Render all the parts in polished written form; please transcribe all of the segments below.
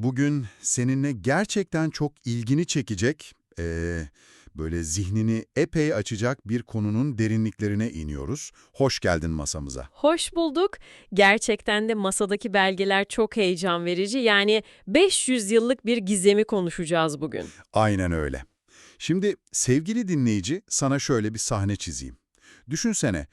Bugün seninle gerçekten çok ilgini çekecek, böyle zihnini epey açacak bir konunun derinliklerine iniyoruz. Hoş geldin masamıza. Hoş bulduk. Gerçekten de masadaki belgeler çok heyecan verici. Yani 500 yıllık bir gizemi konuşacağız bugün. Aynen öyle. Şimdi sevgili dinleyici, sana şöyle bir sahne çizeyim. Düşünsene,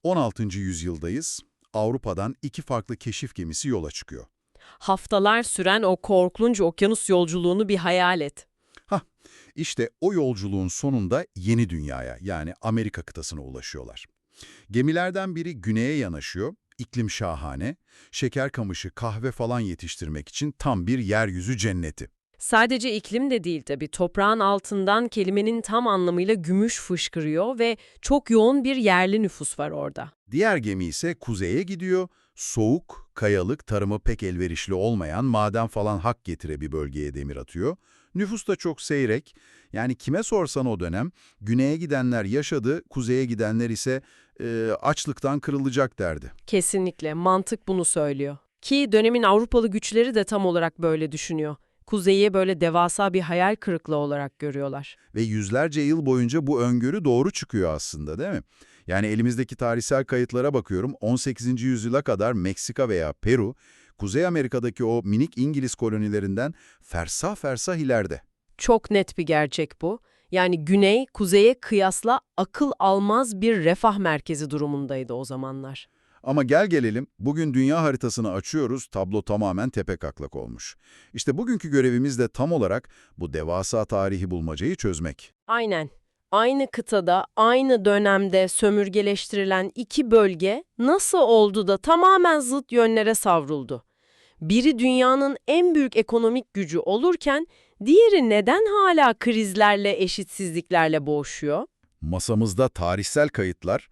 16. yüzyıldayız. Avrupa'dan iki farklı keşif gemisi yola çıkıyor. Haftalar süren o korkunç okyanus yolculuğunu bir hayal et. Hah, işte o yolculuğun sonunda yeni dünyaya, yani Amerika kıtasına ulaşıyorlar. Gemilerden biri güneye yanaşıyor, iklim şahane, şeker kamışı, kahve falan yetiştirmek için tam bir yeryüzü cenneti. Sadece iklim de değil tabii. Toprağın altından kelimenin tam anlamıyla gümüş fışkırıyor ve çok yoğun bir yerli nüfus var orada. Diğer gemi ise kuzeye gidiyor, soğuk, kayalık, tarımı pek elverişli olmayan maden falan hak getire bir bölgeye demir atıyor. Nüfus da çok seyrek, yani kime sorsan o dönem, güneye gidenler yaşadı, kuzeye gidenler ise açlıktan kırılacak derdi. Kesinlikle mantık bunu söylüyor. Ki dönemin Avrupalı güçleri de tam olarak böyle düşünüyor. Kuzeyi böyle devasa bir hayal kırıklığı olarak görüyorlar. Ve yüzlerce yıl boyunca bu öngörü doğru çıkıyor aslında, değil mi? Yani elimizdeki tarihsel kayıtlara bakıyorum, 18. yüzyıla kadar Meksika veya Peru, Kuzey Amerika'daki o minik İngiliz kolonilerinden fersah fersah ileride. Çok net bir gerçek bu. Yani güney, kuzeye kıyasla akıl almaz bir refah merkezi durumundaydı o zamanlar. Ama gel gelelim, bugün dünya haritasını açıyoruz, tablo tamamen tepetaklak olmuş. İşte bugünkü görevimiz de tam olarak bu devasa tarihi bulmacayı çözmek. Aynen. Aynı kıtada, aynı dönemde sömürgeleştirilen iki bölge nasıl oldu da tamamen zıt yönlere savruldu? Biri dünyanın en büyük ekonomik gücü olurken, diğeri neden hala krizlerle, eşitsizliklerle boğuşuyor? Masamızda tarihsel kayıtlar,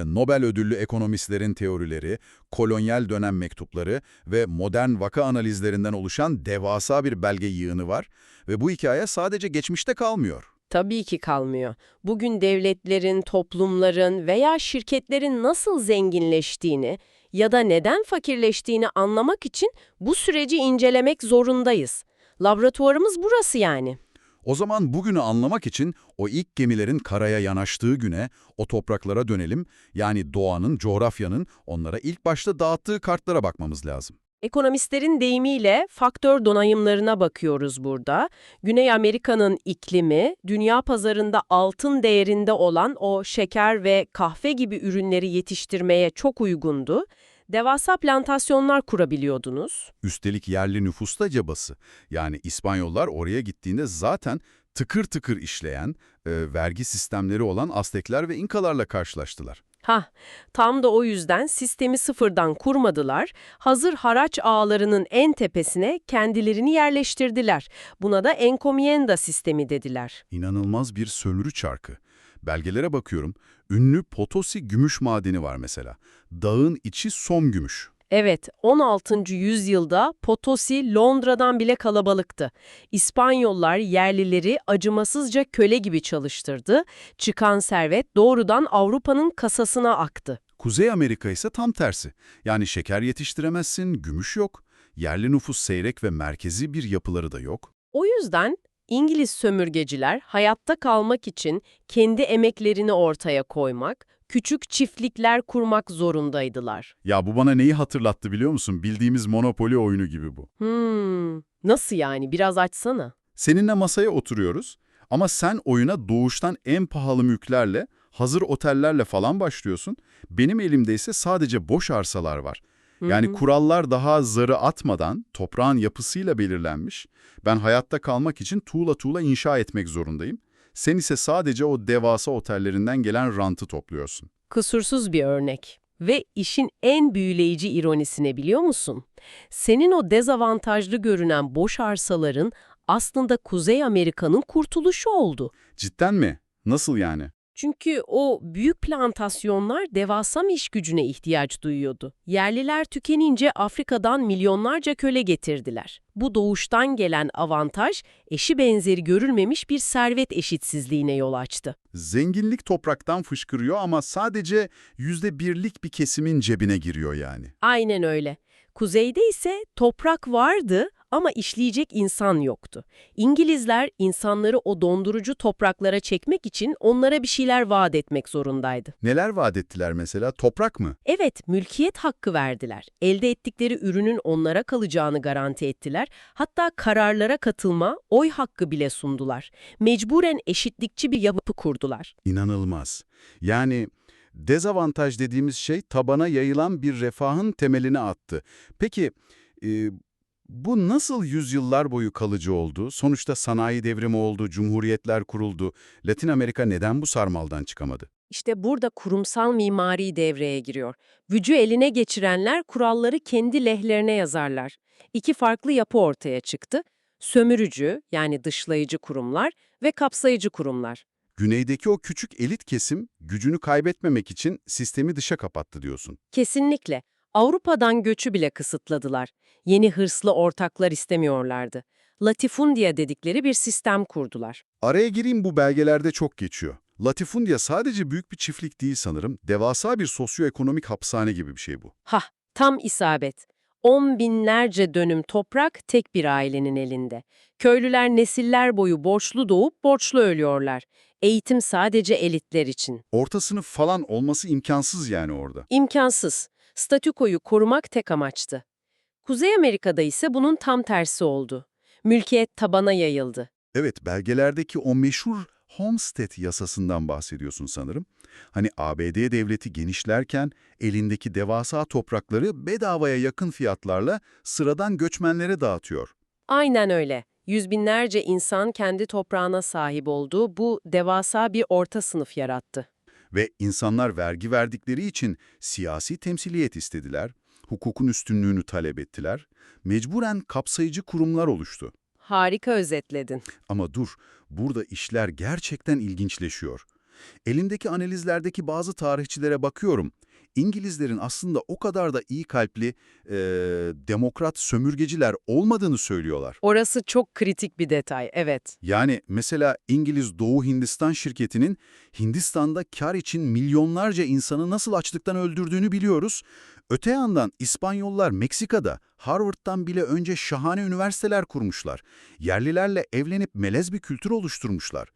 Nobel ödüllü ekonomistlerin teorileri, kolonyal dönem mektupları ve modern vaka analizlerinden oluşan devasa bir belge yığını var ve bu hikaye sadece geçmişte kalmıyor. Tabii ki kalmıyor. Bugün devletlerin, toplumların veya şirketlerin nasıl zenginleştiğini ya da neden fakirleştiğini anlamak için bu süreci incelemek zorundayız. Laboratuvarımız burası yani. O zaman bugünü anlamak için o ilk gemilerin karaya yanaştığı güne, o topraklara dönelim, yani doğanın, coğrafyanın onlara ilk başta dağıttığı kartlara bakmamız lazım. Ekonomistlerin deyimiyle faktör donanımlarına bakıyoruz burada. Güney Amerika'nın iklimi, dünya pazarında altın değerinde olan o şeker ve kahve gibi ürünleri yetiştirmeye çok uygundu. Devasa plantasyonlar kurabiliyordunuz. Üstelik yerli nüfus da cabası. Yani İspanyollar oraya gittiğinde zaten tıkır tıkır işleyen, vergi sistemleri olan Aztekler ve İnkalarla karşılaştılar. Hah, tam da o yüzden sistemi sıfırdan kurmadılar, hazır haraç ağlarının en tepesine kendilerini yerleştirdiler. Buna da encomienda sistemi dediler. İnanılmaz bir sömürü çarkı. Belgelere bakıyorum, ünlü Potosi gümüş madeni var mesela. Dağın içi som gümüş. Evet, 16. yüzyılda Potosi Londra'dan bile kalabalıktı. İspanyollar yerlileri acımasızca köle gibi çalıştırdı. Çıkan servet doğrudan Avrupa'nın kasasına aktı. Kuzey Amerika ise tam tersi. Yani şeker yetiştiremezsin, gümüş yok. Yerli nüfus seyrek ve merkezi bir yapıları da yok. O yüzden İngiliz sömürgeciler hayatta kalmak için kendi emeklerini ortaya koymak, küçük çiftlikler kurmak zorundaydılar. Ya bu bana neyi hatırlattı biliyor musun? Bildiğimiz Monopoly oyunu gibi bu. Nasıl yani? Biraz açsana. Seninle masaya oturuyoruz ama sen oyuna doğuştan en pahalı mülklerle, hazır otellerle falan başlıyorsun. Benim elimde ise sadece boş arsalar var. Hı Yani hı. kurallar daha zarı atmadan toprağın yapısıyla belirlenmiş. Ben hayatta kalmak için tuğla tuğla inşa etmek zorundayım. Sen ise sadece o devasa otellerinden gelen rantı topluyorsun. Kusursuz bir örnek. Ve işin en büyüleyici ironisine biliyor musun? Senin o dezavantajlı görünen boş arsaların aslında Kuzey Amerika'nın kurtuluşu oldu. Cidden mi? Nasıl yani? Çünkü o büyük plantasyonlar devasa iş gücüne ihtiyaç duyuyordu. Yerliler tükenince Afrika'dan milyonlarca köle getirdiler. Bu doğuştan gelen avantaj eşi benzeri görülmemiş bir servet eşitsizliğine yol açtı. Zenginlik topraktan fışkırıyor ama sadece %1'lik bir kesimin cebine giriyor yani. Aynen öyle. Kuzeyde ise toprak vardı ama işleyecek insan yoktu. İngilizler insanları o dondurucu topraklara çekmek için onlara bir şeyler vaat etmek zorundaydı. Neler vaat ettiler mesela? Toprak mı? Evet, mülkiyet hakkı verdiler. Elde ettikleri ürünün onlara kalacağını garanti ettiler. Hatta kararlara katılma, oy hakkı bile sundular. Mecburen eşitlikçi bir yapı kurdular. İnanılmaz. Yani dezavantaj dediğimiz şey tabana yayılan bir refahın temelini attı. Peki e, bu nasıl yüzyıllar boyu kalıcı oldu? Sonuçta sanayi devrimi oldu, cumhuriyetler kuruldu. Latin Amerika neden bu sarmaldan çıkamadı? İşte burada kurumsal mimari devreye giriyor. Gücü eline geçirenler kuralları kendi lehlerine yazarlar. İki farklı yapı ortaya çıktı. Sömürücü, yani dışlayıcı kurumlar ve kapsayıcı kurumlar. Güneydeki o küçük elit kesim gücünü kaybetmemek için sistemi dışa kapattı diyorsun. Kesinlikle. Avrupa'dan göçü bile kısıtladılar. Yeni hırslı ortaklar istemiyorlardı. Latifundia dedikleri bir sistem kurdular. Araya gireyim, bu belgelerde çok geçiyor. Latifundia sadece büyük bir çiftlik değil sanırım. Devasa bir sosyoekonomik hapishane gibi bir şey bu. Hah, tam isabet. 10 binlerce dönüm toprak tek bir ailenin elinde. Köylüler nesiller boyu borçlu doğup borçlu ölüyorlar. Eğitim sadece elitler için. Orta sınıf falan olması imkansız yani orada. İmkansız. Statükoyu korumak tek amaçtı. Kuzey Amerika'da ise bunun tam tersi oldu. Mülkiyet tabana yayıldı. Evet, belgelerdeki o meşhur Homestead yasasından bahsediyorsun sanırım. Hani ABD devleti genişlerken elindeki devasa toprakları bedavaya yakın fiyatlarla sıradan göçmenlere dağıtıyor. Aynen öyle. Yüz binlerce insan kendi toprağına sahip olduğu bu devasa bir orta sınıf yarattı. Ve insanlar vergi verdikleri için siyasi temsiliyet istediler, hukukun üstünlüğünü talep ettiler, mecburen kapsayıcı kurumlar oluştu. Harika özetledin. Ama dur, burada işler gerçekten ilginçleşiyor. Elimdeki analizlerdeki bazı tarihçilere bakıyorum. İngilizlerin aslında o kadar da iyi kalpli, demokrat sömürgeciler olmadığını söylüyorlar. Orası çok kritik bir detay, evet. Yani mesela İngiliz Doğu Hindistan şirketinin Hindistan'da kar için milyonlarca insanı nasıl açlıktan öldürdüğünü biliyoruz. Öte yandan İspanyollar Meksika'da Harvard'dan bile önce şahane üniversiteler kurmuşlar. Yerlilerle evlenip melez bir kültür oluşturmuşlar.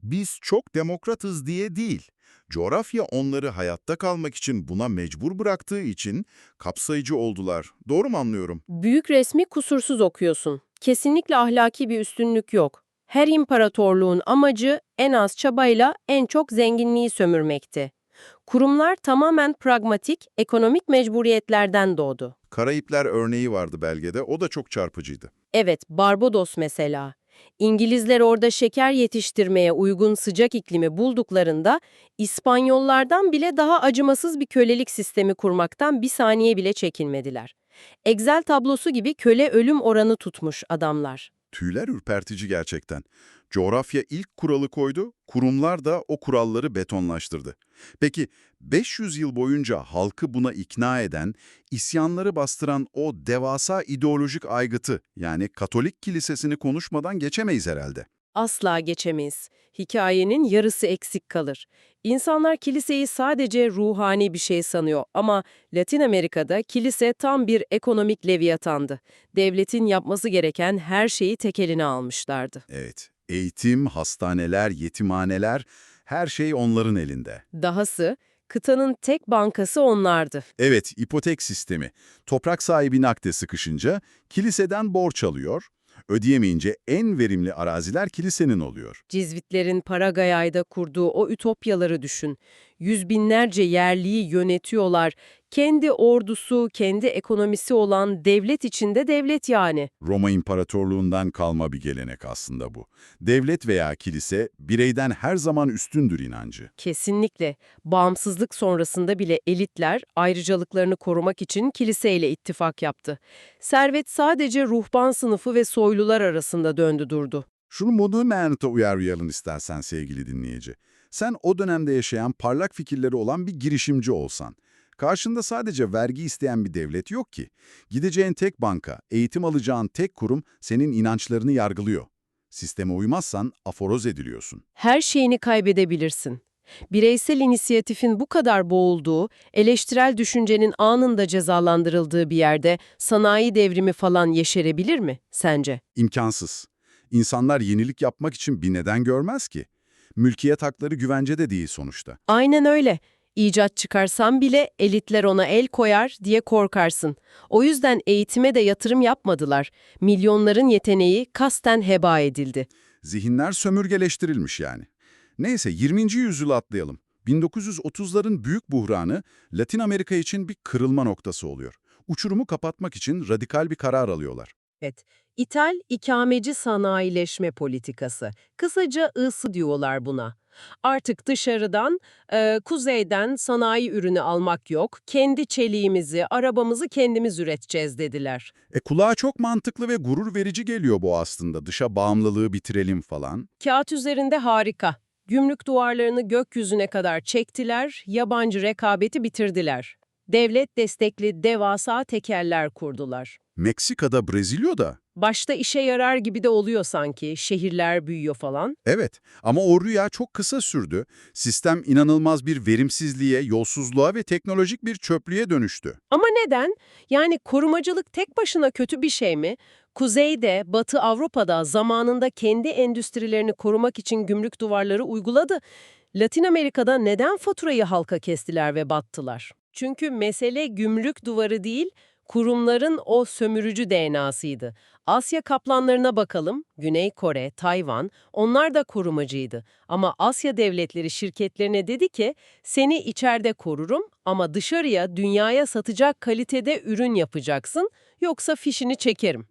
Biz çok demokratız diye değil. Coğrafya onları hayatta kalmak için buna mecbur bıraktığı için kapsayıcı oldular. Doğru mu anlıyorum? Büyük resmi kusursuz okuyorsun. Kesinlikle ahlaki bir üstünlük yok. Her imparatorluğun amacı en az çabayla en çok zenginliği sömürmekti. Kurumlar tamamen pragmatik, ekonomik mecburiyetlerden doğdu. Karayipler örneği vardı belgede, o da çok çarpıcıydı. Evet, Barbados mesela. İngilizler orada şeker yetiştirmeye uygun sıcak iklimi bulduklarında İspanyollardan bile daha acımasız bir kölelik sistemi kurmaktan bir saniye bile çekinmediler. Excel tablosu gibi köle ölüm oranı tutmuş adamlar. Tüyler ürpertici gerçekten. Coğrafya ilk kuralı koydu, kurumlar da o kuralları betonlaştırdı. Peki 500 yıl boyunca halkı buna ikna eden, isyanları bastıran o devasa ideolojik aygıtı, yani Katolik kilisesini konuşmadan geçemeyiz herhalde. Asla geçemeyiz. Hikayenin yarısı eksik kalır. İnsanlar kiliseyi sadece ruhani bir şey sanıyor ama Latin Amerika'da kilise tam bir ekonomik leviyatandı. Devletin yapması gereken her şeyi tek eline almışlardı. Evet, eğitim, hastaneler, yetimhaneler, her şey onların elinde. Dahası, kıtanın tek bankası onlardı. Evet, ipotek sistemi. Toprak sahibi nakde sıkışınca kiliseden borç alıyor, ödeyemeyince en verimli araziler kilisenin oluyor. Cizvitlerin Paragaya'da kurduğu o ütopyaları düşün. Yüz binlerce yerliyi yönetiyorlar. Kendi ordusu, kendi ekonomisi olan devlet içinde devlet yani. Roma İmparatorluğundan kalma bir gelenek aslında bu. Devlet veya kilise bireyden her zaman üstündür inancı. Kesinlikle. Bağımsızlık sonrasında bile elitler ayrıcalıklarını korumak için kiliseyle ittifak yaptı. Servet sadece ruhban sınıfı ve soylular arasında döndü durdu. Şunu Monument'a uyarlayalım istersen sevgili dinleyici. Sen o dönemde yaşayan parlak fikirleri olan bir girişimci olsan, karşında sadece vergi isteyen bir devlet yok ki. Gideceğin tek banka, eğitim alacağın tek kurum senin inançlarını yargılıyor. Sisteme uymazsan aforoz ediliyorsun. Her şeyini kaybedebilirsin. Bireysel inisiyatifin bu kadar boğulduğu, eleştirel düşüncenin anında cezalandırıldığı bir yerde sanayi devrimi falan yeşerebilir mi sence? İmkansız. İnsanlar yenilik yapmak için bir neden görmez ki. Mülkiyet hakları güvencede değil sonuçta. Aynen öyle. İcat çıkarsan bile elitler ona el koyar diye korkarsın. O yüzden eğitime de yatırım yapmadılar. Milyonların yeteneği kasten heba edildi. Zihinler sömürgeleştirilmiş yani. Neyse 20. yüzyıla atlayalım. 1930'ların büyük buhranı Latin Amerika için bir kırılma noktası oluyor. Uçurumu kapatmak için radikal bir karar alıyorlar. Evet, İthal ikameci sanayileşme politikası. Kısaca IS diyorlar buna. Artık dışarıdan, kuzeyden sanayi ürünü almak yok, kendi çeliğimizi, arabamızı kendimiz üreteceğiz dediler. Kulağa çok mantıklı ve gurur verici geliyor bu aslında. Dışa bağımlılığı bitirelim falan. Kağıt üzerinde harika. Gümrük duvarlarını gökyüzüne kadar çektiler, yabancı rekabeti bitirdiler. Devlet destekli devasa tekeller kurdular. Meksika'da, Brezilya'da. Başta işe yarar gibi de oluyor sanki, şehirler büyüyor falan. Evet ama o rüya çok kısa sürdü. Sistem inanılmaz bir verimsizliğe, yolsuzluğa ve teknolojik bir çöplüğe dönüştü. Ama neden? Yani korumacılık tek başına kötü bir şey mi? Kuzeyde, Batı Avrupa'da zamanında kendi endüstrilerini korumak için gümrük duvarları uyguladı. Latin Amerika'da neden faturayı halka kestiler ve battılar? Çünkü mesele gümrük duvarı değil, kurumların o sömürücü DNA'sıydı. Asya kaplanlarına bakalım, Güney Kore, Tayvan, onlar da korumacıydı. Ama Asya devletleri şirketlerine dedi ki, seni içeride korurum ama dışarıya, dünyaya satacak kalitede ürün yapacaksın, yoksa fişini çekerim.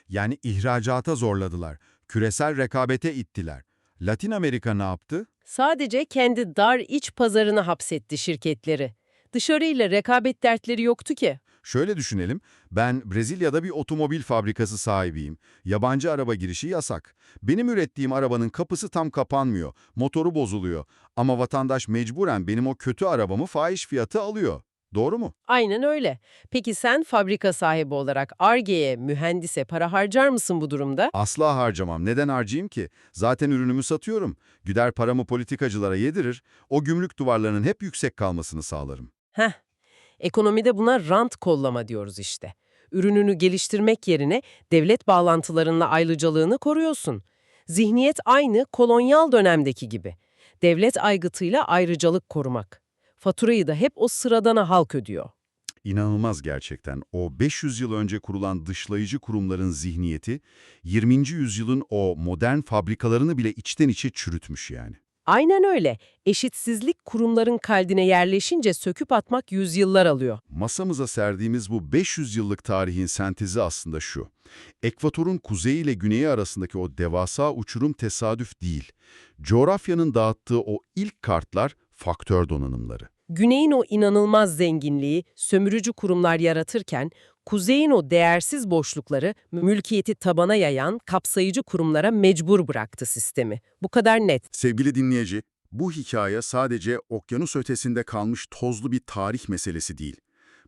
Yani ihracata zorladılar, küresel rekabete ittiler. Latin Amerika ne yaptı? Sadece kendi dar iç pazarına hapsetti şirketleri. Dışarıyla rekabet dertleri yoktu ki. Şöyle düşünelim, ben Brezilya'da bir otomobil fabrikası sahibiyim. Yabancı araba girişi yasak. Benim ürettiğim arabanın kapısı tam kapanmıyor, motoru bozuluyor. Ama vatandaş mecburen benim o kötü arabamı fahiş fiyatı alıyor. Doğru mu? Aynen öyle. Peki sen fabrika sahibi olarak Ar-Ge'ye, mühendise para harcar mısın bu durumda? Asla harcamam. Neden harcayayım ki? Zaten ürünümü satıyorum. Gider paramı politikacılara yedirir, o gümrük duvarlarının hep yüksek kalmasını sağlarım. Heh, ekonomide buna rant kollama diyoruz işte. Ürününü geliştirmek yerine devlet bağlantılarınla ayrıcalığını koruyorsun. Zihniyet aynı kolonyal dönemdeki gibi. Devlet aygıtıyla ayrıcalık korumak. Faturayı da hep o sıradana halk ödüyor. İnanılmaz gerçekten. O 500 yıl önce kurulan dışlayıcı kurumların zihniyeti, 20. yüzyılın o modern fabrikalarını bile içten içe çürütmüş yani. Aynen öyle. Eşitsizlik kurumların kalbine yerleşince söküp atmak yüzyıllar alıyor. Masamıza serdiğimiz bu 500 yıllık tarihin sentezi aslında şu. Ekvatorun kuzeyi ile güneyi arasındaki o devasa uçurum tesadüf değil. Coğrafyanın dağıttığı o ilk kartlar faktör donanımları. Güneyin o inanılmaz zenginliği sömürücü kurumlar yaratırken, kuzeyin o değersiz boşlukları mülkiyeti tabana yayan kapsayıcı kurumlara mecbur bıraktı sistemi. Bu kadar net. Sevgili dinleyici, bu hikaye sadece okyanus ötesinde kalmış tozlu bir tarih meselesi değil.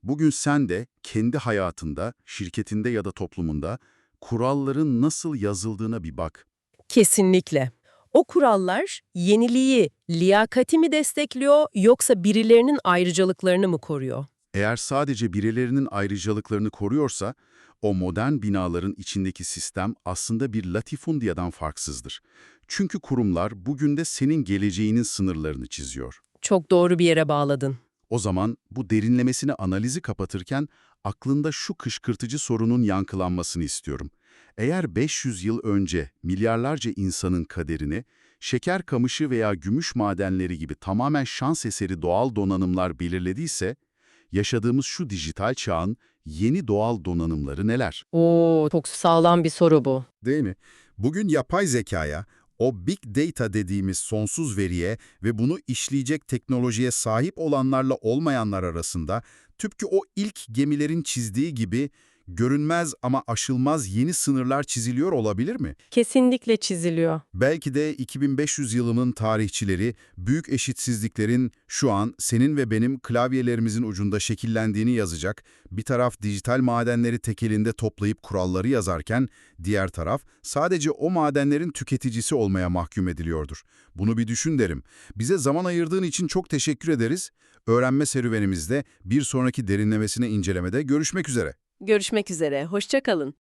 Bugün sen de kendi hayatında, şirketinde ya da toplumunda kuralların nasıl yazıldığına bir bak. Kesinlikle. O kurallar yeniliği, liyakati mi destekliyor yoksa birilerinin ayrıcalıklarını mı koruyor? Eğer sadece bireylerinin ayrıcalıklarını koruyorsa, o modern binaların içindeki sistem aslında bir latifundiyadan farksızdır. Çünkü kurumlar bugün de senin geleceğinin sınırlarını çiziyor. Çok doğru bir yere bağladın. O zaman bu derinlemesine analizi kapatırken aklında şu kışkırtıcı sorunun yankılanmasını istiyorum. Eğer 500 yıl önce milyarlarca insanın kaderini, şeker kamışı veya gümüş madenleri gibi tamamen şans eseri doğal donanımlar belirlediyse, yaşadığımız şu dijital çağın yeni doğal donanımları neler? Oo, çok sağlam bir soru bu. Değil mi? Bugün yapay zekaya, o big data dediğimiz sonsuz veriye ve bunu işleyecek teknolojiye sahip olanlarla olmayanlar arasında tıpkı o ilk gemilerin çizdiği gibi Görünmez ama aşılmaz yeni sınırlar çiziliyor olabilir mi? Kesinlikle çiziliyor. Belki de 2500 yılının tarihçileri büyük eşitsizliklerin şu an senin ve benim klavyelerimizin ucunda şekillendiğini yazacak, bir taraf dijital madenleri tek elinde toplayıp kuralları yazarken diğer taraf sadece o madenlerin tüketicisi olmaya mahkum ediliyordur. Bunu bir düşün derim. Bize zaman ayırdığın için çok teşekkür ederiz. Öğrenme serüvenimizde bir sonraki derinlemesine incelemede görüşmek üzere. Görüşmek üzere, hoşça kalın.